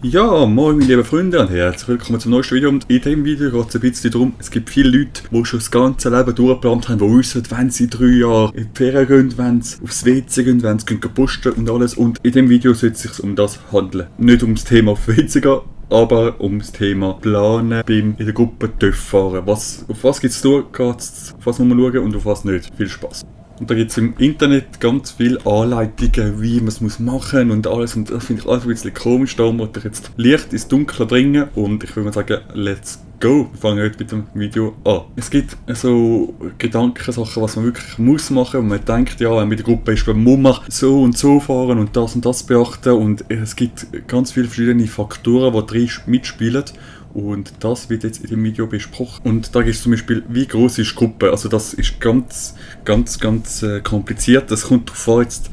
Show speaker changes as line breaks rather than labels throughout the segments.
Ja, moin meine lieben Freunde und herzlich willkommen zum neuesten Video. Und in diesem Video geht es ein bisschen darum, es gibt viele Leute, die schon das ganze Leben durchgeplant haben, die wissen, wenn sie 3 Jahre in die Ferien gehen, wenn sie aufs WC gehen, wenn sie posten und alles. Und in diesem Video soll es sich um das handeln. Nicht um das Thema auf WC gehen, aber um das Thema Planen in der Gruppe TÜV fahren. Auf was gibt es da, auf was muss man schauen und auf was nicht. Viel Spaß. Und da gibt es im Internet ganz viele Anleitungen, wie man es machen muss und alles. Und das finde ich alles ein bisschen komisch. Da muss ich jetzt Licht ins Dunkle bringen. Und ich würde mal sagen, let's go. Wir fangen heute mit dem Video an. Es gibt so Gedankensachen, was man wirklich muss machen. Und man denkt, ja, wenn man mit der Gruppe ist, muss man so und so fahren und das beachten. Und es gibt ganz viele verschiedene Faktoren, die drin mitspielen. Und das wird jetzt in dem Video besprochen. Und da gibt es zum Beispiel, wie groß ist die Gruppe. Also das ist ganz kompliziert. Das kommt darauf an, jetzt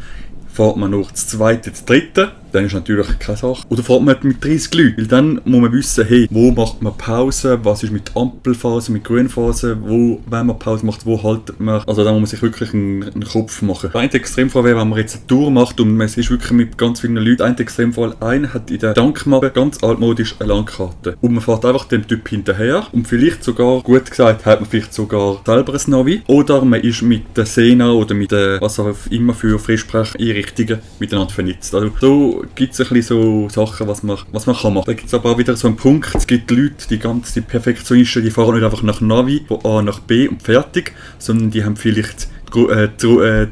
fährt man noch das zweite, das dritte. Dann ist natürlich keine Sache. Oder fährt man mit 30 Leuten. Weil dann muss man wissen, hey, wo macht man Pause, was ist mit Ampelphase, mit Grünphase, wo, wenn man Pause macht, wo haltet man. Also da muss man sich wirklich einen Kopf machen. Ein Extremfall wäre, wenn man jetzt eine Tour macht und man ist wirklich mit ganz vielen Leuten. Ein Extremfall, einer hat in der Tankmappe ganz altmodisch eine Landkarte. Und man fährt einfach dem Typ hinterher. Und vielleicht sogar, gut gesagt, hat man vielleicht sogar selber ein Navi. Oder man ist mit der Sena oder mit der, was auch immer für Freisprech-Einrichtungen miteinander vernetzt. Also so gibt es ein bisschen so Sachen, was man kann machen. Da gibt es aber auch wieder so einen Punkt, es gibt Leute, die Perfektionisten, die fahren nicht einfach nach Navi, von A nach B und fertig, sondern die haben vielleicht die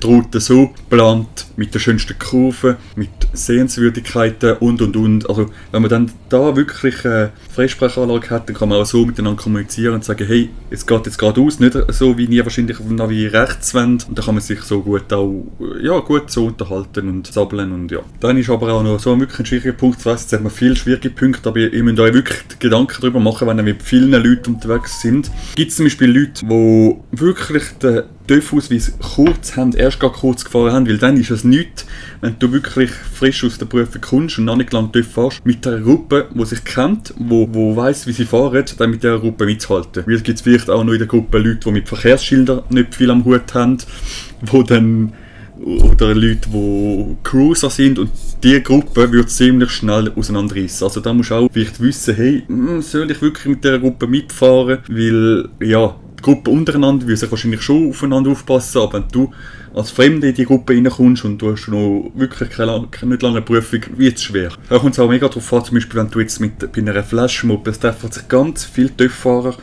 Route so geplant, mit der schönsten Kurve, mit Sehenswürdigkeiten und. Also wenn man dann da wirklich eine Freisprechanlage hat, dann kann man auch so miteinander kommunizieren und sagen, hey, es geht jetzt geradeaus, nicht so wie ihr wahrscheinlich auf dem Navi rechts wendet. Und dann kann man sich so gut so unterhalten und sabbeln und ja. Dann ist aber auch noch so wirklich ein schwieriger Punkt, ich weiss, jetzt hat man viele schwierige Punkte, aber ihr müsst euch wirklich Gedanken darüber machen, wenn ihr mit vielen Leuten unterwegs sind. Gibt es zum Beispiel Leute, die wirklich den TÜV-Ausweis kurz haben, erst gar kurz gefahren haben, weil dann ist es nichts, wenn du wirklich frisch aus der Prüfung kommst und noch nicht lange TÜV fährst, mit einer Gruppe, die sich kennt, wo weiss, wie sie fahren, dann mit dieser Gruppe mitzuhalten. Weil es gibt vielleicht auch noch in der Gruppe Leute, die mit Verkehrsschildern nicht viel am Hut haben, oder Leute, die Cruiser sind und diese Gruppe wird ziemlich schnell auseinanderreißen. Also da musst du auch vielleicht wissen, hey, soll ich wirklich mit dieser Gruppe mitfahren, weil ja, die Gruppe untereinander will sich wahrscheinlich schon aufeinander aufpassen, aber wenn du als Fremde in die Gruppe reinkommst und du hast noch wirklich nicht lange Prüfung, wird es schwer. Da kommt es auch mega darauf an, zum Beispiel wenn du jetzt bei einer Flashmob, es treffen sich ganz viele TÜV-Fahrer,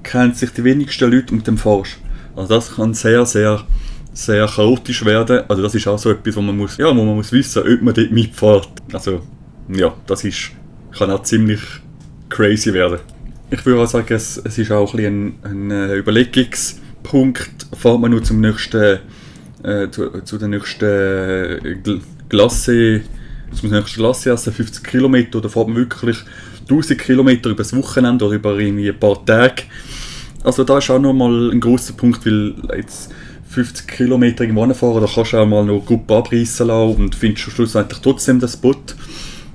kennen sich die wenigsten Leute mit dem fahrst. Also das kann sehr chaotisch werden. Also das ist auch so etwas, wo man muss wissen, ob man dort mitfährt. Also ja, kann auch ziemlich crazy werden. Ich würde auch sagen, es ist auch ein Überlegungspunkt. Fährt man nur zum nächsten, zu der nächsten Glasse, zum nächsten Glasse essen, 50 Kilometer, oder fährt man wirklich 1000 Kilometer über das Wochenende oder über irgendwie ein paar Tage. Also da ist auch nochmal ein grosser Punkt, weil jetzt 50 Kilometer irgendwo fahren, da kannst du auch mal noch eine Gruppe abreißen lassen und findest schlussendlich trotzdem den Spot.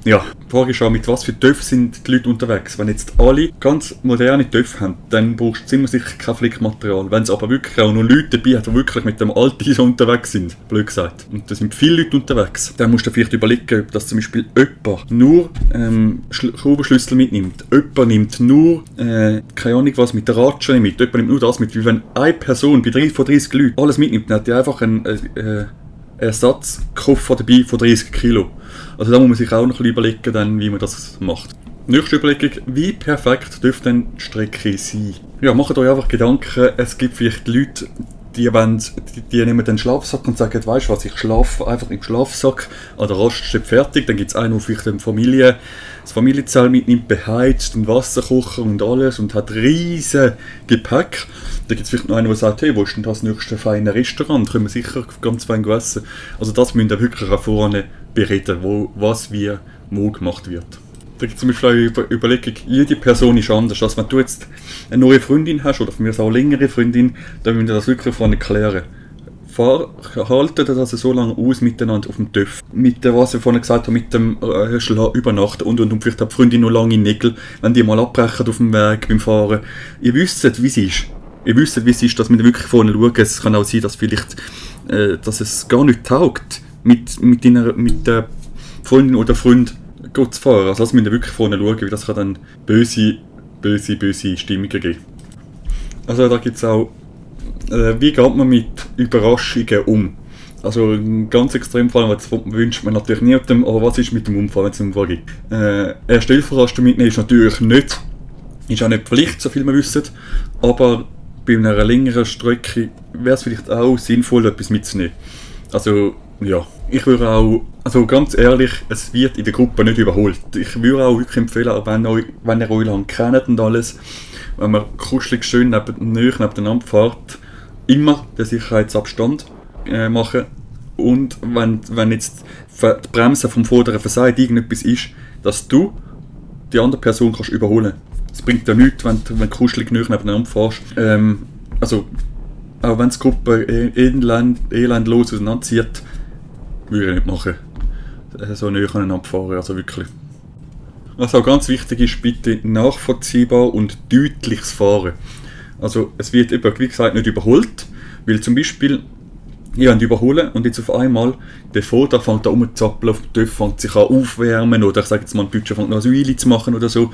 Ja, die Frage ist auch, mit was für TÜV sind die Leute unterwegs. Wenn jetzt alle ganz moderne TÜV haben, dann brauchst du ziemlich sicher kein Flickmaterial. Wenn es aber wirklich auch noch Leute dabei hat, die wirklich mit dem alten ISO unterwegs sind, blöd gesagt, und da sind viele Leute unterwegs, dann musst du vielleicht überlegen, ob das zum Beispiel jemand nur Schraubenschlüssel mitnimmt, jemand nimmt nur, keine Ahnung was, mit der Ratsche mit, jemand nimmt nur das mit, wie wenn eine Person bei 30 Leuten alles mitnimmt, dann hat die einfach einen Ersatzkoffer dabei von 30 Kilo. Also da muss man sich auch noch ein bisschen überlegen, dann, wie man das macht. Nächste Überlegung, wie perfekt dürfte denn die Strecke sein? Ja, macht euch einfach Gedanken, es gibt vielleicht Leute, die nehmen den Schlafsack und sagen, weißt du was, ich schlafe einfach im Schlafsack an der Raststätte fertig. Dann gibt es einen, der vielleicht das Familienzelt mitnimmt, beheizt und Wasserkocher und alles und hat riesen Gepäck. Dann gibt es vielleicht noch einen, der sagt, hey, wo ist denn das nächste feine Restaurant? Da können wir sicher ganz fein essen. Also das müsst ihr wirklich auch vorne bereden, was wie wo gemacht wird. Da gibt es zum Beispiel eine Überlegung, jede Person ist anders. Also wenn du jetzt eine neue Freundin hast oder von mir auch eine längere Freundin, dann müsst ihr das wirklich vorne klären. Haltet das so lange aus miteinander auf dem TÜV. Mit dem, was ich vorhin gesagt habe, mit dem Übernachten und vielleicht hat die Freundin noch lange Nägel, wenn die mal abbrechen auf dem Weg beim Fahren. Ihr wisst, wie es ist. Dass wir wirklich vorne schauen. Es kann auch sein, dass vielleicht dass es gar nicht taugt, mit der Freundin oder Freund zu fahren. Also das müsst ihr wirklich vorne schauen, weil das kann dann böse Stimmungen geben. Also da gibt es auch, wie geht man mit Überraschungen um? Also ein ganz Extremfall, das wünscht man natürlich niemandem, aber was ist mit dem Unfall, wenn es einen Unfall gibt? Erste Hilferasten mitnehmen ist natürlich nicht, ist auch nicht Pflicht, so viel wir wissen, aber bei einer längeren Strecke wäre es vielleicht auch sinnvoll, etwas mitzunehmen. Also ja, ich würde auch, also ganz ehrlich, es wird in der Gruppe nicht überholt. Ich würde auch wirklich empfehlen, wenn ihr euch lang kennt und alles, wenn man kuschelig schön nebeneinander fährt, immer den Sicherheitsabstand machen. Und wenn jetzt die Bremse vom vorderen versagt irgendetwas ist, dass du die andere Person kannst überholen. Es bringt ja nichts, wenn du kuschelig nebeneinander fährst. Also, auch wenn die Gruppe elendlos auseinanderzieht, würde ich nicht machen. So näher aneinander fahren, also wirklich. Was auch ganz wichtig ist, bitte nachvollziehbar und deutliches Fahren. Also es wird wie gesagt nicht überholt, weil zum Beispiel jemand überholen und jetzt auf einmal der Vorder fängt da rumzuzappeln auf dem TÜV, fängt sich an aufwärmen oder ich sage jetzt mal ein Deutscher fängt noch ein Weile zu machen oder so.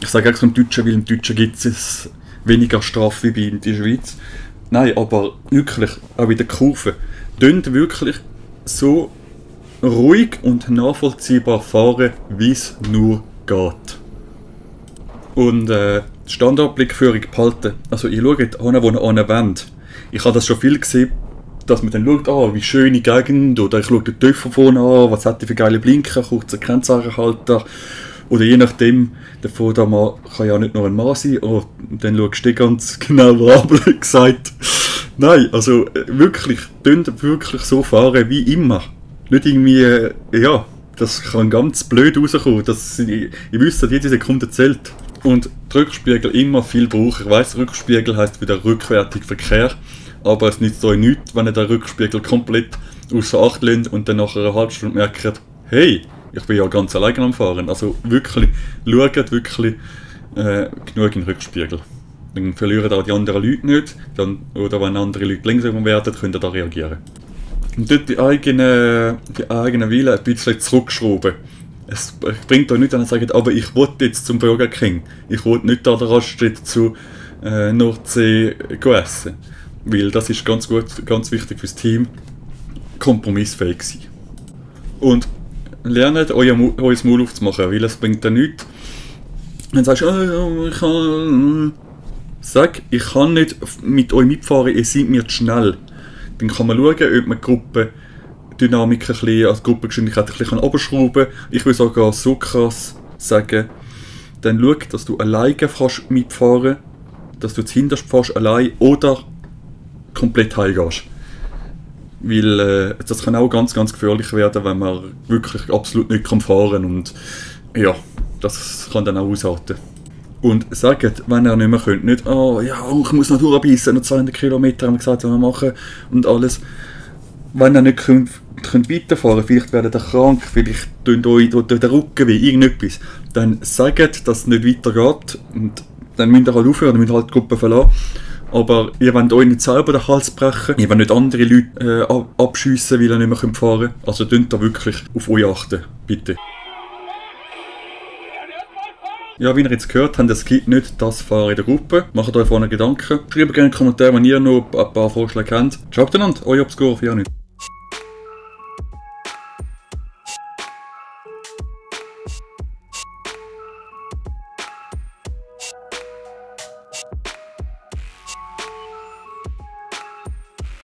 Ich sage extra im Deutschen, weil im Deutschen gibt es weniger Strafe wie in der Schweiz. Nein, aber wirklich, auch in der Kurve, tönt wirklich so ruhig und nachvollziehbar fahren, wie es nur geht. Und Standardblickführung behalten. Also ich schaue jetzt an, wo ihr anwendet. Ich habe das schon viel gesehen, dass man dann schaut, wie schöne Gegend, oder ich schaue den TÜV vorne an, was hat die für geile Blinker, kurzer Kennzeichenhalter. Oder je nachdem, der Vordermann kann ja nicht nur ein Mann sein, und dann schaust du ganz genau an, blöd gesagt. Nein, also wirklich, tönt wirklich so fahren wie immer. Nicht irgendwie, ja, das kann ganz blöd rauskommen. Ich wüsste, jede Sekunde zählt. Und die Rückspiegel immer viel brauchen. Ich weiss, Rückspiegel heisst wieder rückwärtig Verkehr. Aber es nützt euch nichts, wenn ihr den Rückspiegel komplett außer Acht lässt und dann nach einer halben Stunde merkt, hey, ich bin ja ganz alleine am Fahren. Also wirklich, schaut wirklich genug in den Rückspiegel. Dann verlieren auch die anderen Leute nicht. Oder wenn andere Leute langsamer werden, könnt ihr da reagieren. Und dort die eigenen Wille ein bisschen zurückschrauben. Es bringt euch nicht, wenn ihr sagt, aber ich will jetzt zum Burger King. Ich will nicht an der Raststätte zu Nordsee essen. Weil das ist ganz wichtig fürs Team. Kompromissfähig sein. Und lernt euer Maul aufzumachen, weil es bringt dann nichts. Wenn du sagst, ich kann nicht mit euch mitfahren, ihr seid mir zu schnell. Dann kann man schauen, ob man die Gruppendynamik als Gruppengeschwindigkeit ein bisschen runterschrauben kann. Ich will sogar so krass sagen, dann schau, dass du alleine mitfahren kannst, dass du zuhinterst fährst allein oder komplett heimgehst. Weil das kann auch ganz gefährlich werden, wenn man wirklich absolut nicht fahren kann. Und ja, das kann dann auch ausarten. Und sagt, wenn ihr nicht mehr könnt, nicht, ich muss noch durchbeissen, noch 200 Kilometer haben wir gesagt, was wir machen und alles. Wenn ihr nicht könnt weiterfahren, vielleicht werdet ihr krank, vielleicht tut euch der Rücken weh, irgendetwas, dann sagt, dass es nicht weitergeht und dann müsst ihr halt aufhören, dann müsst ihr halt die Gruppe verlassen. Aber ihr wollt euch nicht selber den Hals brechen, ihr wollt nicht andere Leute abschiessen, weil ihr nicht mehr fahren könnt. Also könnt ihr wirklich auf euch achten, bitte. Ja, wie ihr jetzt gehört habt, es gibt nicht das Fahren in der Gruppe. Macht euch vorne Gedanken. Schreibt gerne in die Kommentare, wenn ihr noch ein paar Vorschläge habt. Ciao miteinander, euer Obscure 49.